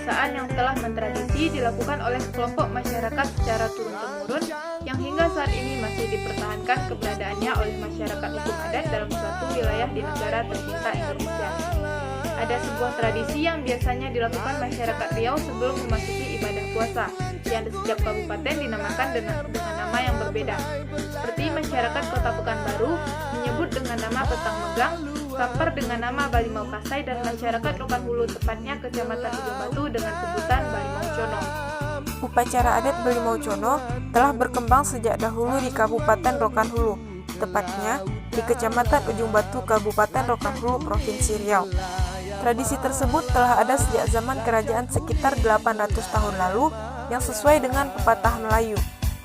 kebiasaan yang telah mentradisi dilakukan oleh kelompok masyarakat secara turun-temurun yang hingga saat ini masih dipertahankan keberadaannya oleh masyarakat hukum adat dalam suatu wilayah di negara tercinta Indonesia. Ada sebuah tradisi yang biasanya dilakukan masyarakat Riau sebelum memasuki ibadah puasa, yang di setiap kabupaten dinamakan dengan nama yang berbeda. Seperti masyarakat Kota Pekanbaru menyebut dengan nama Petang Megang, Kampar dengan nama Balimau Kasai, dan masyarakat Rokan Hulu tepatnya Kecamatan Ujung Batu dengan sebutan Balimau Cono. Upacara adat Balimau Cono telah berkembang sejak dahulu di Kabupaten Rokan Hulu, tepatnya di Kecamatan Ujung Batu, Kabupaten Rokan Hulu, Provinsi Riau. Tradisi tersebut telah ada sejak zaman kerajaan sekitar 800 tahun lalu yang sesuai dengan pepatah Melayu,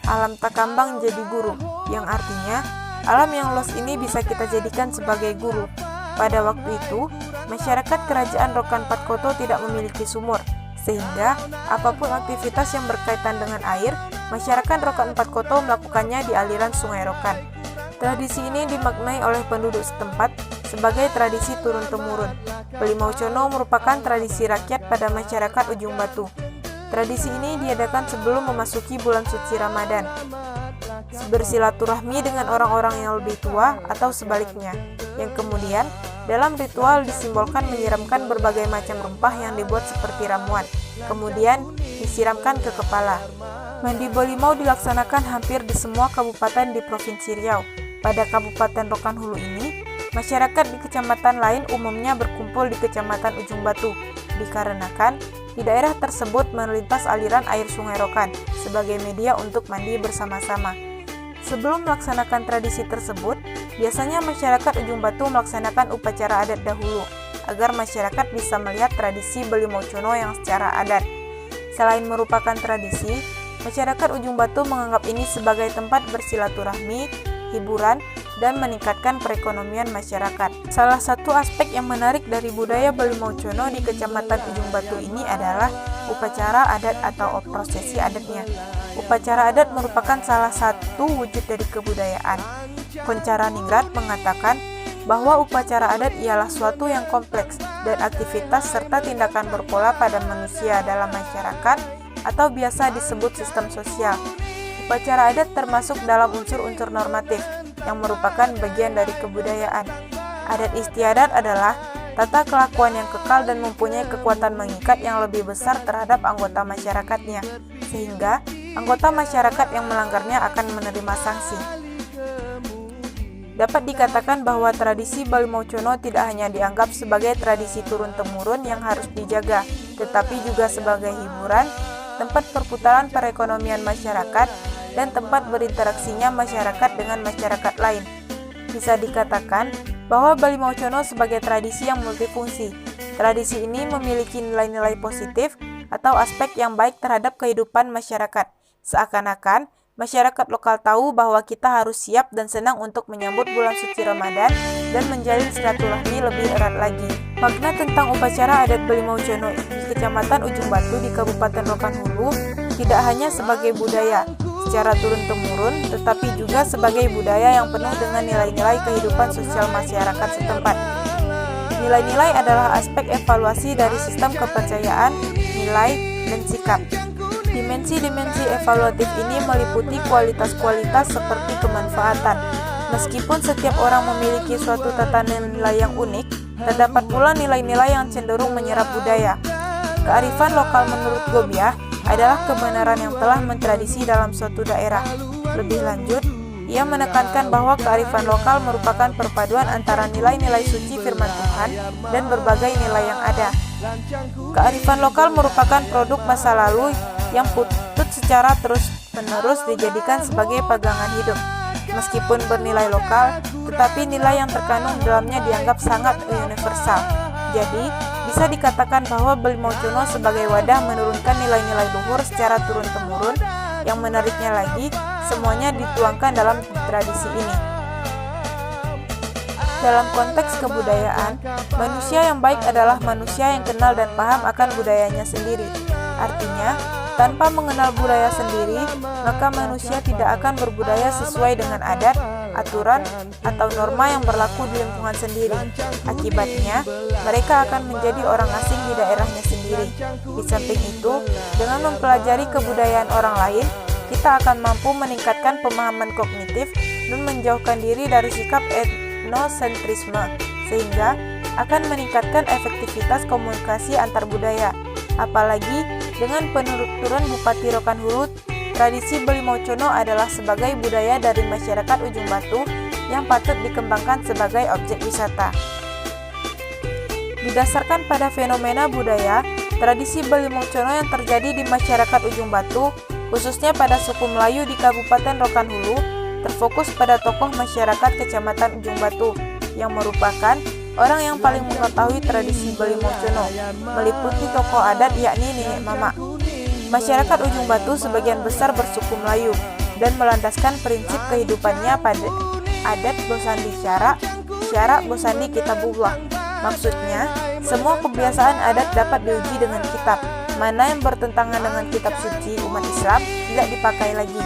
alam tak kambang jadi guru, yang artinya alam yang luas ini bisa kita jadikan sebagai guru. Pada waktu itu, masyarakat kerajaan Rokan Patkoto tidak memiliki sumur, sehingga apapun aktivitas yang berkaitan dengan air, masyarakat Rokan Patkoto melakukannya di aliran Sungai Rokan. Tradisi ini dimaknai oleh penduduk setempat sebagai tradisi turun-temurun. Balimau Cono merupakan tradisi rakyat pada masyarakat Ujung Batu. Tradisi ini diadakan sebelum memasuki bulan suci Ramadan, bersilaturahmi dengan orang-orang yang lebih tua atau sebaliknya, yang kemudian dalam ritual disimbolkan menyiramkan berbagai macam rempah yang dibuat seperti ramuan, kemudian disiramkan ke kepala. Mandi Balimau dilaksanakan hampir di semua kabupaten di Provinsi Riau. Pada Kabupaten Rokan Hulu ini, masyarakat di kecamatan lain umumnya berkumpul di Kecamatan Ujung Batu, dikarenakan di daerah tersebut melintas aliran air Sungai Rokan sebagai media untuk mandi bersama-sama. Sebelum melaksanakan tradisi tersebut, biasanya masyarakat Ujung Batu melaksanakan upacara adat dahulu, agar masyarakat bisa melihat tradisi Balimau Cono yang secara adat. Selain merupakan tradisi, masyarakat Ujung Batu menganggap ini sebagai tempat bersilaturahmi, hiburan, dan meningkatkan perekonomian masyarakat. Salah satu aspek yang menarik dari budaya Balimau Cono di Kecamatan Ujung Batu ini adalah upacara adat atau prosesi adatnya. Upacara adat merupakan salah satu wujud dari kebudayaan. Koncara Ningrat mengatakan bahwa upacara adat ialah suatu yang kompleks dan aktivitas serta tindakan berpola pada manusia dalam masyarakat atau biasa disebut sistem sosial. Upacara adat termasuk dalam unsur-unsur normatif yang merupakan bagian dari kebudayaan. Adat istiadat adalah tata kelakuan yang kekal dan mempunyai kekuatan mengikat yang lebih besar terhadap anggota masyarakatnya, sehingga anggota masyarakat yang melanggarnya akan menerima sanksi. Dapat dikatakan bahwa tradisi Balimau Cono tidak hanya dianggap sebagai tradisi turun-temurun yang harus dijaga, tetapi juga sebagai hiburan, tempat perputaran perekonomian masyarakat, dan tempat berinteraksinya masyarakat dengan masyarakat lain. Bisa dikatakan bahwa Balimau Cono sebagai tradisi yang multifungsi. Tradisi ini memiliki nilai-nilai positif atau aspek yang baik terhadap kehidupan masyarakat. Seakan-akan masyarakat lokal tahu bahwa kita harus siap dan senang untuk menyambut bulan suci Ramadan dan menjalin silaturahmi lebih erat lagi. Makna tentang upacara adat Balimau Cono di Kecamatan Ujung Batu di Kabupaten Rokan Hulu tidak hanya sebagai budaya secara turun-temurun, tetapi juga sebagai budaya yang penuh dengan nilai-nilai kehidupan sosial masyarakat setempat. Nilai-nilai adalah aspek evaluasi dari sistem kepercayaan, nilai, dan sikap. Dimensi-dimensi evaluatif ini meliputi kualitas-kualitas seperti kemanfaatan. Meskipun setiap orang memiliki suatu tatanan nilai yang unik, terdapat pula nilai-nilai yang cenderung menyerap budaya. Kearifan lokal menurut Gobiah adalah kebenaran yang telah mentradisi dalam suatu daerah. Lebih lanjut, ia menekankan bahwa kearifan lokal merupakan perpaduan antara nilai-nilai suci firman Tuhan dan berbagai nilai yang ada. Kearifan lokal merupakan produk masa lalu yang putut secara terus-menerus dijadikan sebagai pegangan hidup. Meskipun bernilai lokal, tetapi nilai yang terkandung dalamnya dianggap sangat universal. Jadi, bisa dikatakan bahwa Balimau Cono sebagai wadah menurunkan nilai-nilai luhur secara turun-temurun. Yang menariknya lagi, semuanya dituangkan dalam tradisi ini. Dalam konteks kebudayaan, manusia yang baik adalah manusia yang kenal dan paham akan budayanya sendiri. Artinya, tanpa mengenal budaya sendiri, maka manusia tidak akan berbudaya sesuai dengan adat aturan, atau norma yang berlaku di lingkungan sendiri. Akibatnya, mereka akan menjadi orang asing di daerahnya sendiri. Di samping itu, dengan mempelajari kebudayaan orang lain, kita akan mampu meningkatkan pemahaman kognitif dan menjauhkan diri dari sikap etnosentrisme, sehingga akan meningkatkan efektivitas komunikasi antar budaya. Apalagi dengan penuturan Bupati Rokan Hulu, tradisi Bali Maucono adalah sebagai budaya dari masyarakat Ujung Batu yang patut dikembangkan sebagai objek wisata. Didasarkan pada fenomena budaya, tradisi Bali Maucono yang terjadi di masyarakat Ujung Batu, khususnya pada suku Melayu di Kabupaten Rokan Hulu, terfokus pada tokoh masyarakat Kecamatan Ujung Batu yang merupakan orang yang paling mengetahui tradisi Bali Maucono, meliputi tokoh adat yakni Nenek Mama. Masyarakat Ujung Batu sebagian besar bersuku Melayu dan melandaskan prinsip kehidupannya pada adat Bosandi Syarak Bosandi Kitabullah. Maksudnya, semua kebiasaan adat dapat diuji dengan kitab. Mana yang bertentangan dengan kitab suci umat Islam tidak dipakai lagi.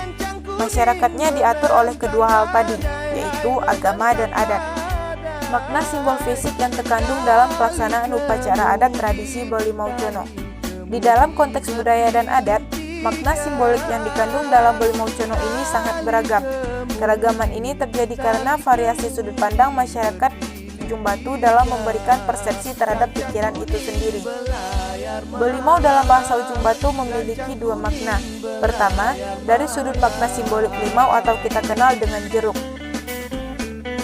Masyarakatnya diatur oleh kedua hal tadi, yaitu agama dan adat. Makna simbol fisik yang terkandung dalam pelaksanaan upacara adat tradisi Bali Maucono. Di dalam konteks budaya dan adat, makna simbolik yang dikandung dalam Bali Maucono ini sangat beragam. Keragaman ini terjadi karena variasi sudut pandang masyarakat Ujung Batu dalam memberikan persepsi terhadap pikiran itu sendiri. Belimau dalam bahasa Ujung Batu memiliki dua makna. Pertama, dari sudut makna simbolik limau atau kita kenal dengan jeruk.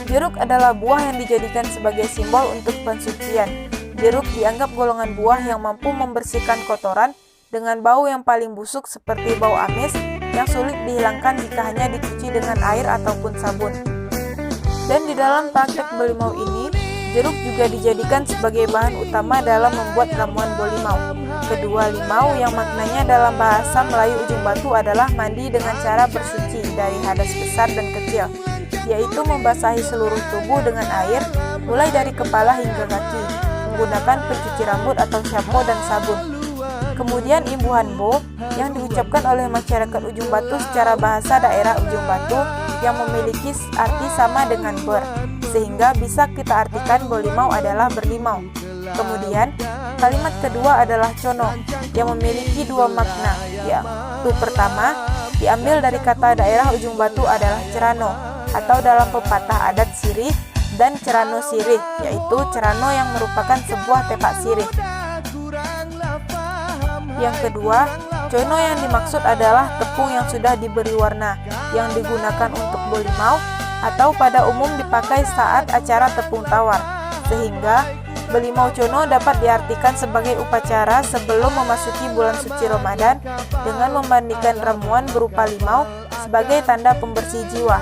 Jeruk adalah buah yang dijadikan sebagai simbol untuk pensucian. Jeruk dianggap golongan buah yang mampu membersihkan kotoran dengan bau yang paling busuk seperti bau amis yang sulit dihilangkan jika hanya dicuci dengan air ataupun sabun. Dan di dalam praktek belimau ini, jeruk juga dijadikan sebagai bahan utama dalam membuat ramuan bolimau. Kedua, limau yang maknanya dalam bahasa Melayu Ujung Batu adalah mandi dengan cara bersuci dari hadas besar dan kecil, yaitu membasahi seluruh tubuh dengan air, mulai dari kepala hingga kaki, menggunakan pencuci rambut atau shampoo dan sabun. Kemudian imbuhan bo yang diucapkan oleh masyarakat Ujung Batu secara bahasa daerah Ujung Batu yang memiliki arti sama dengan ber, sehingga bisa kita artikan bolimau adalah berlimau. Kemudian kalimat kedua adalah cono yang memiliki dua makna, yaitu pertama diambil dari kata daerah Ujung Batu adalah cerano atau dalam pepatah adat sirih dan cerano sirih, yaitu cerano yang merupakan sebuah tepak sirih. Yang kedua, cono yang dimaksud adalah tepung yang sudah diberi warna yang digunakan untuk bolimau atau pada umum dipakai saat acara tepung tawar, sehingga belimau cono dapat diartikan sebagai upacara sebelum memasuki bulan suci Ramadan dengan memandikan ramuan berupa limau sebagai tanda pembersih jiwa.